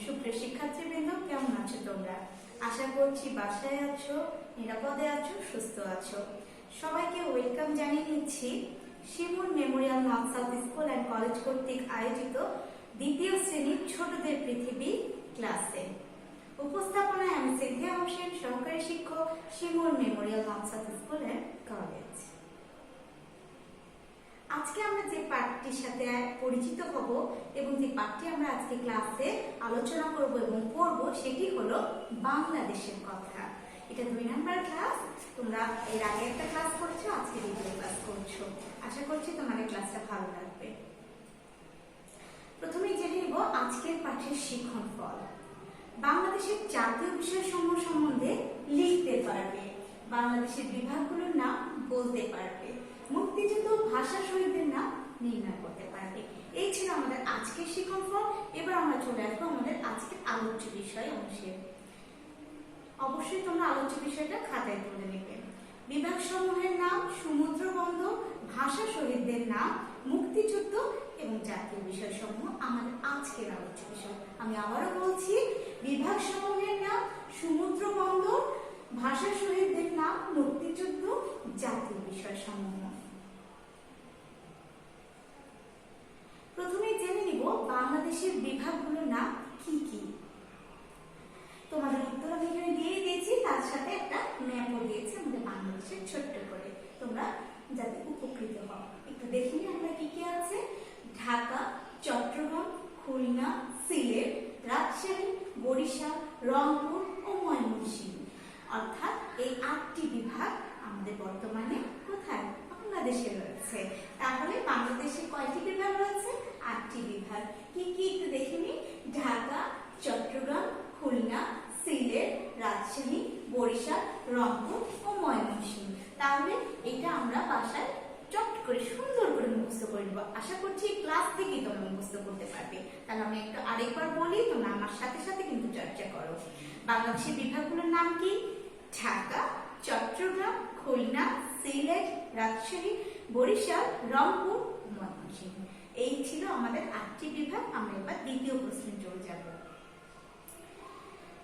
সুপ্রিয় শিক্ষার্থীবৃন্দ, কেমন আছো তোমরা? আশা করছি বাসায় আছো, নিরাপদে আছো, সুস্থ আছো। সবাইকে ওয়েলকাম জানিয়ে নিচ্ছি Shimul memorial north south school and college কর্তৃক আয়োজিত দ্বিতীয় শ্রেণীর ছোটদের পৃথিবী ক্লাসে। উপস্থাপনায় আমি সিন্ধিয়া হোসেন, সহকারী শিক্ষক, Shimul memorial north south school and college. আজকে আমরা যে পাঠটির সাথে পরিচিত হব এবং যে পাঠটি আমরা আজকে ক্লাসে আলোচনা করব এবং পড়ব সেটি হলো বাংলাদেশের কথা। এটা 2 নাম্বার ক্লাস। তোমরা এর আগে একটা ক্লাস করেছো, আজকে দ্বিতীয় ক্লাস করছো। আশা করছি তোমাদের ক্লাসটা ভালো লাগবে। প্রথমেই জেনে নেব আজকের পাঠের শিক্ষণ ফল। বাংলাদেশের জাতীয় বিষয়সমূহ সম্বন্ধে লিখতে পারবে, বাংলাদেশের বিভাগগুলোর নাম বলতে পারবে, মুক্তিযুদ্ধ ভাষা শহীদদের নাম নির্ণয় করতে পারবে। এই ছিল আমাদের আজকের শিক্ষণ ফল। এবার আমরা চলে আসবো আমাদের আজকের আলোচ্য বিষয় অংশে। অবশ্যই তোমরা আলোচ্য বিষয়টা খাতায় তুলে নেবে। বিভাগ সমূহের নাম, সমুদ্র বন্দর, ভাষা শহীদদের নাম, মুক্তিযুদ্ধ এবং জাতীয় বিষয় সমূহ আমাদের আজকের আলোচ্য বিষয়। আমি আবারও বলছি, বিভাগ সমূহের নাম, সমুদ্র বন্দর, ভাষা শহীদদের নাম, মুক্তিযুদ্ধ, জাতীয় বিষয় সমূহ। প্রথমে জেনে নিব বাংলাদেশের বিভাগগুলোর নাম কি কি। তোমাদের উত্তর আমি এখানে দিয়ে দিয়েছি, তার সাথে একটা ম্যাপও দিয়েছি আমাদের বাংলাদেশের ছোট্ট করে, তোমরা যাতে উপকৃত হও। একটু দেখে নিই আমরা কি কি আছে। ঢাকা, চট্টগ্রাম, খুলনা, সিলেট, রাজশাহী, বরিশাল, রংপুর ও ময়মনসিংহ। অর্থাৎ এই 8টি বিভাগ আমাদের বর্তমানে কোথায়? বাংলাদেশে রয়েছে। তাহলে বাংলাদেশে কয়টি বিভাগ রয়েছে? 8টি বিভাগ। কি কি একটু দেখে নিই। ঢাকা, চট্টগ্রাম, খুলনা, সিলেট, রাজশাহী, বরিশাল, রংপুর ও ময়মনসিংহ। তাহলে এটা আমরা বাসায় চট করে সুন্দর করে মুখস্থ করে নেব। আশা করছি ক্লাস থেকেই তোমরা মুখস্থ করতে পারবে। তাহলে আমি একটু আরেকবার বলি, তোমরা আমার সাথে সাথে কিন্তু চর্চা করো। বাংলাদেশের বিভাগগুলোর নাম কি? ঢাকা, চট্টগ্রাম, খুলনা, সিলেট, রাজশাহী, বরিশাল, রংপুর, ময়মনসিংহ। এই ছিল আমাদের 8টি বিভাগ। আমরা এবার দ্বিতীয় প্রশ্নে চলে যাব।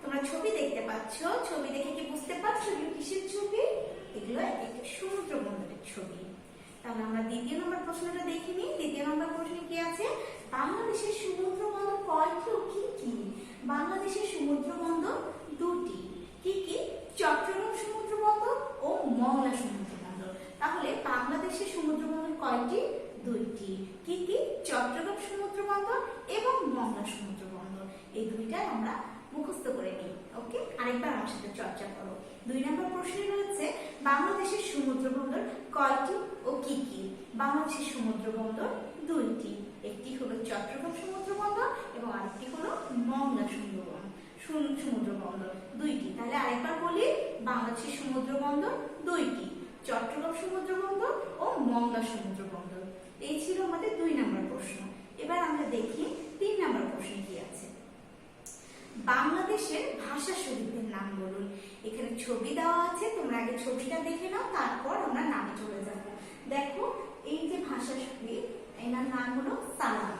তোমরা ছবি দেখতে পাচ্ছ, ছবি দেখে কি বুঝতে পারছো এগুলো কিসের ছবি? এগুলো একটা সমুদ্র বন্দরের ছবি। তাহলে আমরা দ্বিতীয় নম্বর প্রশ্নটা দেখে নিই। দ্বিতীয় নম্বর প্রশ্নে কি আছে? বাংলাদেশের সমুদ্র বন্দর কয়টি ও কি কি? বাংলাদেশের সমুদ্র বন্দর 2টি। কি কি? চট্টগ্রাম সমুদ্র বন্দর ও মংলা সমুদ্র বন্দর। তাহলে বাংলাদেশের সমুদ্র বন্দর কয়টি? 2টি। কি কি? চট্টগ্রাম সমুদ্র বন্দর এবং মংলা সমুদ্র বন্দর। এই দুইটাই আমরা মুখস্থ করে নিই। ওকে, আরেকবার আমার সাথে চর্চা করো। 2 নম্বর প্রশ্নে রয়েছে বাংলাদেশের সমুদ্র বন্দর কয়টি ও কি কি? বাংলাদেশের সমুদ্র বন্দর 2টি। একটি হলো চট্টগ্রাম সমুদ্র বন্দর এবং আরেকটি হলো মংলা সমুদ্র বন্দর। 2টি। তাহলে আরেকবার বলি, বাংলাদেশের সমুদ্র বন্দর 2টি, চট্টগ্রাম সমুদ্র বন্দর ও মংলা সমুদ্র বন্দর। এই ছিল আমাদের 2 নম্বর প্রশ্ন। এবার আমরা দেখি 3 নম্বর প্রশ্ন কি আছে। বাংলাদেশের ভাষা শহীদদের নাম বলুন। এখানে ছবি দেওয়া আছে, তোমরা আগে ছবিটা দেখে নাও, তারপর আমরা নামে চলে যাব। দেখো, এই যে ভাষা শহীদ, এনার নাম হলো সালাম।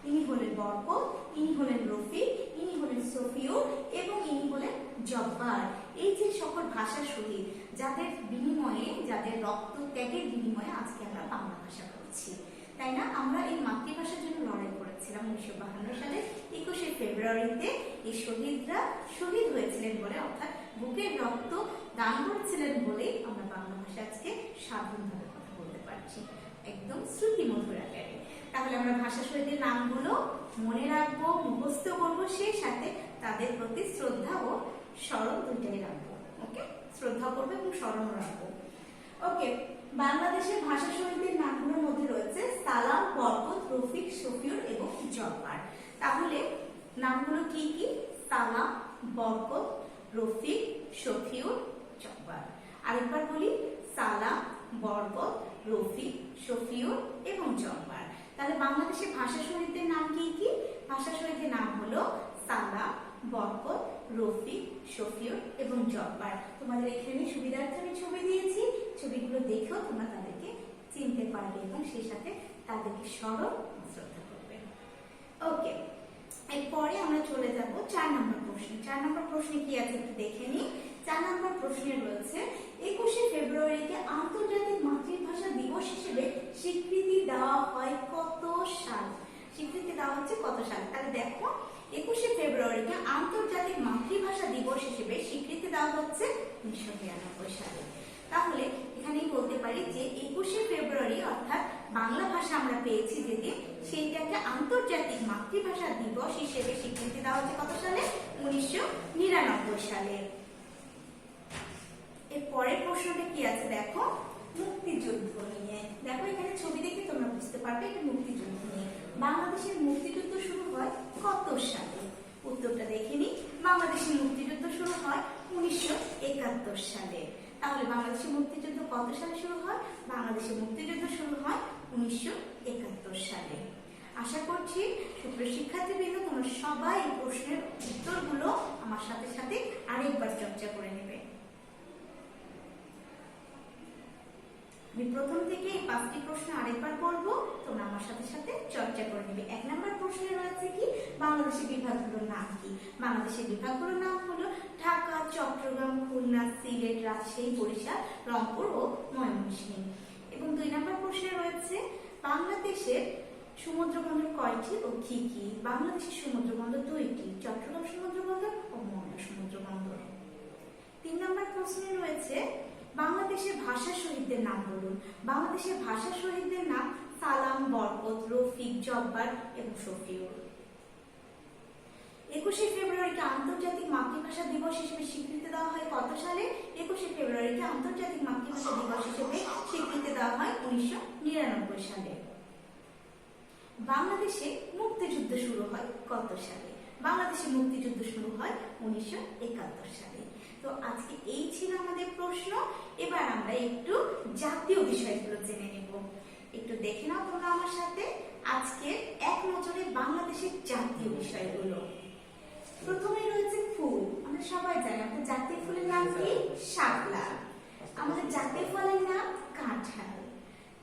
ইনি হলেন বরকত, ইনি হলেন রফিক, ইনি হলেন সফিউর এবং ইনি হলেন জব্বার। এই যে সকল ভাষা শহীদ, যাদের বিনিময়ে, যাদের রক্ত ত্যাগের বিনিময়ে আজকে আমরা বাংলা ভাষা বলছি, তাই না? আমরা এই মাতৃভাষার জন্য লড়াই করেছিলাম 1952 সালে 21শে ফেব্রুয়ারিতে। এই শহীদরা শহীদ হয়েছিলেন বলে, অর্থাৎ বুকের রক্ত দান করেছিলেন বলে আমরা বাংলা ভাষা আজকে স্বাধীনভাবে কথা বলতে পারছি, একদম শ্রুতিমধুর আকারে। তাহলে আমরা ভাষা শহীদের নামগুলো মনে রাখবো, মুখস্থ করবো, সেই সাথে তাদের প্রতি শ্রদ্ধা ও স্মরণ দুইটাই রাখবো। ওকে, শ্রদ্ধা করবো এবং স্মরণও রাখবো। ওকে, বাংলাদেশের ভাষা শহীদদের নামগুলোর মধ্যে রয়েছে সালাম, বরকত, রফিক, সফিউর এবং জব্বার। তাহলে নামগুলো কি কি? সালাম, বরকত, রফিক, সফিউর, জব্বার। আরেকবার বলি, সালাম, বরকত, রফিক, সফিউর এবং জব্বার। তাহলে বাংলাদেশের ভাষা শহীদদের নাম কি কি? ভাষা শহীদদের নাম হলো সালাম, বরকত, রফিক, সফিউর এবং জব্বার। তোমাদের এখানে সুবিধার্থে আমি ছবি দিয়েছি, ছবিগুলো দেখেও তোমরা তাদেরকে চিনতে পারবে এবং সেই সাথে তাদেরকে স্মরণ শ্রদ্ধা করবে। ওকে, এরপরে আমরা চলে যাব 4 নম্বর প্রশ্ন। 4 নম্বর প্রশ্নে কি আছে একটু দেখে নিই। 4 নম্বর প্রশ্নে রয়েছে 21শে ফেব্রুয়ারিকে আন্তর্জাতিক মাতৃভাষা দিবস হিসেবে স্বীকৃতি দেওয়া হয় কত সাল? স্বীকৃতি দেওয়া হচ্ছে কত সাল? তাহলে দেখো 21শে ফেব্রুয়ারিকে আন্তর্জাতিক মাতৃভাষা দিবস হিসেবে স্বীকৃতি দেওয়া হচ্ছে 1992 সালে। তাহলে এখানেই বলতে পারি যে 21শে ফেব্রুয়ারি অর্থাৎ বাংলা ভাষা আমরা পেয়েছি যেদিন, সেইটাকে আন্তর্জাতিক মাতৃভাষা দিবস হিসেবে স্বীকৃতি দেওয়া হচ্ছে কত সালে? 1999 সালে। এর পরের প্রশ্নটা কি আছে দেখো, মুক্তিযুদ্ধ নিয়ে। দেখো এখানে ছবি দেখে তোমরা বুঝতে পারবে এটা মুক্তিযুদ্ধ নিয়ে। বাংলাদেশের মুক্তিযুদ্ধ শুরু হয় কত সালে? উত্তরটা দেখে নিই। বাংলাদেশের মুক্তিযুদ্ধ শুরু হয় 1971 সালে। তাহলে বাংলাদেশের মুক্তিযুদ্ধ কত সালে শুরু হয়? বাংলাদেশের মুক্তিযুদ্ধ শুরু হয় 1971 সালে। আশা করছি সুপ্রিয় শিক্ষার্থীবৃন্দ তোমরা সবাই এই প্রশ্নের উত্তরগুলো আমার সাথে সাথে আরেকবার চর্চা করে নেবে। আমি প্রথম থেকে এই 5টি প্রশ্ন আরেকবার পড়ব, তোমরা আমার সাথে সাথে চর্চা করে নেবে। 1 নম্বর প্রশ্নে রয়েছে কি, বাংলাদেশের বিভাগগুলোর নাম কি? বাংলাদেশের বিভাগগুলোর নাম হলো ঢাকা, চট্টগ্রাম, খুলনা, সিলেট, রাজশাহী, বরিশাল, রংপুর ও ময়মনসিংহ। এবং 2 নম্বর প্রশ্নে রয়েছে বাংলাদেশের সমুদ্র বন্দর কয়টি ও কি কি? বাংলাদেশের সমুদ্র বন্দর 2টি, চট্টগ্রাম সমুদ্র বন্দর ও মংলা সমুদ্র বন্দর। 3 নম্বর প্রশ্নে রয়েছে বাংলাদেশের ভাষা শহীদদের নাম বলুন। বাংলাদেশের ভাষা শহীদদের নাম সালাম, বরকত, রফিক, জব্বার এবং শফিউল। 21শে ফেব্রুয়ারিকে আন্তর্জাতিক মাতৃভাষা দিবস হিসেবে স্বীকৃতি দেওয়া হয় কত সালে? 21শে ফেব্রুয়ারিকে আন্তর্জাতিক মাতৃভাষা দিবস হিসেবে স্বীকৃতি দেওয়া হয় 1999 সালে। বাংলাদেশে মুক্তিযুদ্ধ শুরু হয় কত সালে? বাংলাদেশে মুক্তিযুদ্ধ শুরু হয় 1971 সালে। তো আজকে এই ছিল আমাদের প্রশ্ন। এবার আমরা একটু জাতীয় বিষয়গুলো জেনে নেব। একটু দেখে নাও তোমরা আমার সাথে আজকে এক নজরে বাংলাদেশের জাতীয় বিষয়গুলো। প্রথমে রয়েছে ফুল। আমরা সবাই জানি আমাদের জাতীয় ফুলের নাম কি? শাপলা। আমাদের জাতীয় ফলের নাম কাঁঠাল।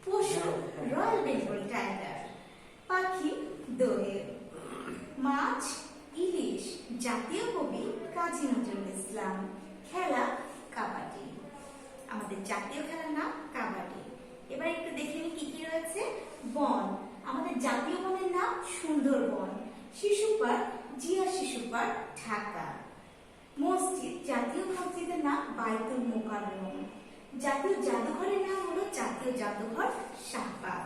পশু রয়্যাল বেঙ্গল টাইগার। পাখি দোয়েল। মাছ ইলিশ। জাতীয় কবি কাজী নজরুল ইসলাম। খেলা কাবাডি। আমাদের জাতীয় খেলার নাম কাবাডি। এবার একটু দেখে নিই কি কি রয়েছে। বন। আমাদের জাতীয় বনের নাম সুন্দরবন। শিশু পার্ক জিয়া শিশু পার্ক ঢাকা। মসজিদ জাতীয় মসজিদের নাম বাইতুল মোকাররম। জাতীয় জাদুঘরের নাম হলো জাতীয় জাদুঘর শাহবাগ।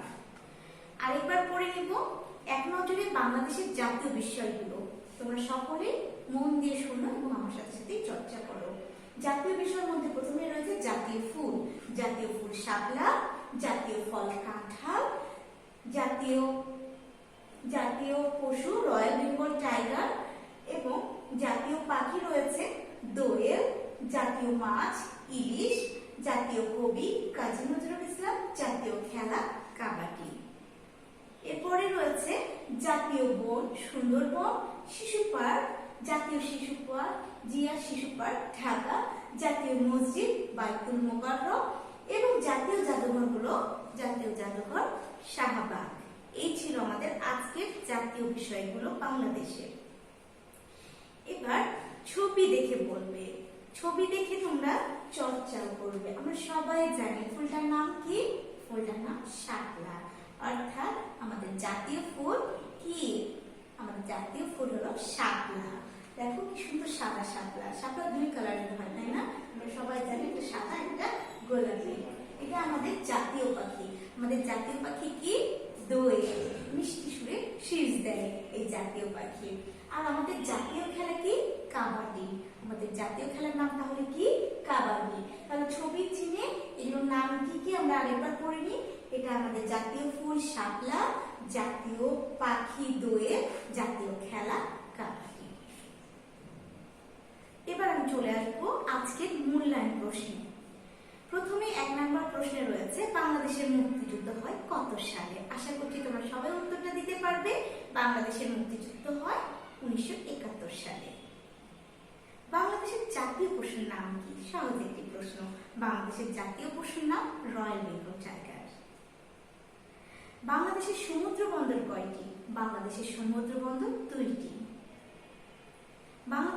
আরেকবার পড়ে নেব এক নজরে বাংলাদেশের জাতীয় বিষয়গুলো। তোমরা সকলে মন দিয়ে শোনো এবং আমার সাথে সাথে চর্চা করো। জাতীয় বিষয়ের মধ্যে প্রথমে রয়েছে জাতীয় ফুল। জাতীয় ফুল শাপলা। জাতীয় ফল কাঁঠাল। জাতীয় পশু রয়্যাল বেঙ্গল টাইগার এবং জাতীয় পাখি রয়েছে দোয়েল। জাতীয় মাছ ইলিশ। জাতীয় কবি কাজী নজরুল ইসলাম। জাতীয় খেলা কাবাডি। এরপরে রয়েছে জাতীয় বন সুন্দরবন। শিশু পার্ক জাতীয় শিশু পার্ক জিয়া শিশু পার্ক ঢাকা। জাতীয় মসজিদ বাইতুল মোকাররম এবং জাতীয় জাদুঘরগুলো জাতীয় জাদুঘর শাহবাগ। এই ছিল আমাদের আজকের জাতীয় বিষয়গুলো বাংলাদেশের। এবার ছবি দেখে বলবে, ছবি দেখে তোমরা চর্চাও করবে। আমরা সবাই জানি ফুলটার নাম কি? ফুলটার নাম শাপলা। অর্থাৎ আমাদের জাতীয় ফুল কি? আমাদের জাতীয় ফুল হলো শাপলা। দেখো কি সুন্দর সাদা শাপলা। শাপলা 2 কালারের হয়, তাই না? আমরা সবাই জানি একটা সাদা একটা গোলাপি। এটা আমাদের জাতীয় পাখি। আমাদের জাতীয় পাখি কি? দোয়েল। মিষ্টি সুরে শীষ দেয় এই জাতীয় পাখি। আর আমাদের জাতীয় খেলা কি? কাবাডি। আমাদের জাতীয় খেলার নাম তাহলে কি? কাবাডি। তাহলে ছবি চিনে এগুলোর নাম কি কি আমরা আরেকবার পড়ে নিই। এটা আমাদের জাতীয় ফুল শাপলা, জাতীয় পাখি দোয়েল, জাতীয় খেলা কাবাডি। এবার আমি চলে আসবো আজকের মূল্যায়ন প্রশ্নে। প্রথমে 1 নম্বর প্রশ্নে রয়েছে বাংলাদেশের মুক্তিযুদ্ধ হয় কত সালে? আশা করছি তোমরা সবাই উত্তরটা দিতে পারবে। বাংলাদেশের মুক্তিযুদ্ধ হয় 1971 সালে। বাংলাদেশের জাতীয় পশুর নাম কি? সহজ একটি প্রশ্ন। বাংলাদেশের জাতীয় পশুর নাম রয়্যাল বেঙ্গল টাইগার। বাংলাদেশের সমুদ্র বন্দর কয়টি? বাংলাদেশের সমুদ্র বন্দর 2টি।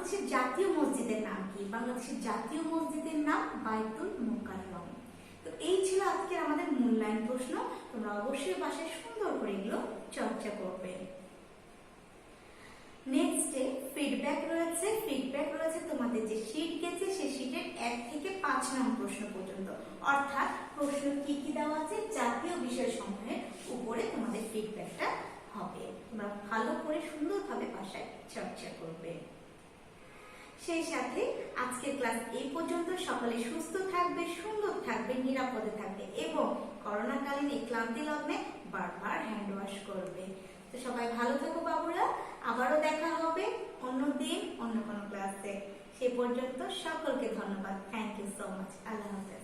বাংলাদেশের জাতীয় মসজিদের নাম কি? বাংলাদেশের জাতীয় মসজিদের নাম বাইতুল মুকাররম। তো এই ছিল আজকের আমাদের মূল্যায়ন প্রশ্ন। তোমরা অবশ্যই বাসায় সুন্দর করে এগুলো চর্চা করবে। নেক্সট ফিডব্যাক রয়েছে তোমাদের যে শীট গেছে সেই শীটের 1 থেকে 5 নং প্রশ্ন পর্যন্ত, অর্থাৎ প্রশ্ন কি কি দেওয়া আছে জাতীয় বিষয়সমূহের উপরে তোমাদের ফিডব্যাকটা হবে। তোমরা ভালো করে সুন্দরভাবে ভাষায় চর্চা করবে। সেই সাথে আজকের ক্লাস এই পর্যন্ত। সকলে সুস্থ থাকবে, সুন্দর থাকবে, নিরাপদে থাকবে এবং করোনাকালীন এই ক্লান্তি লগ্নে বারবার হ্যান্ড ওয়াশ করবে। তো সবাই ভালো থাকো বাবুরা, আবারও দেখা হবে অন্য দিন অন্য কোনো ক্লাসে। সে পর্যন্ত সকলকে ধন্যবাদ। Thank you so much. আল্লাহ হাফেজ।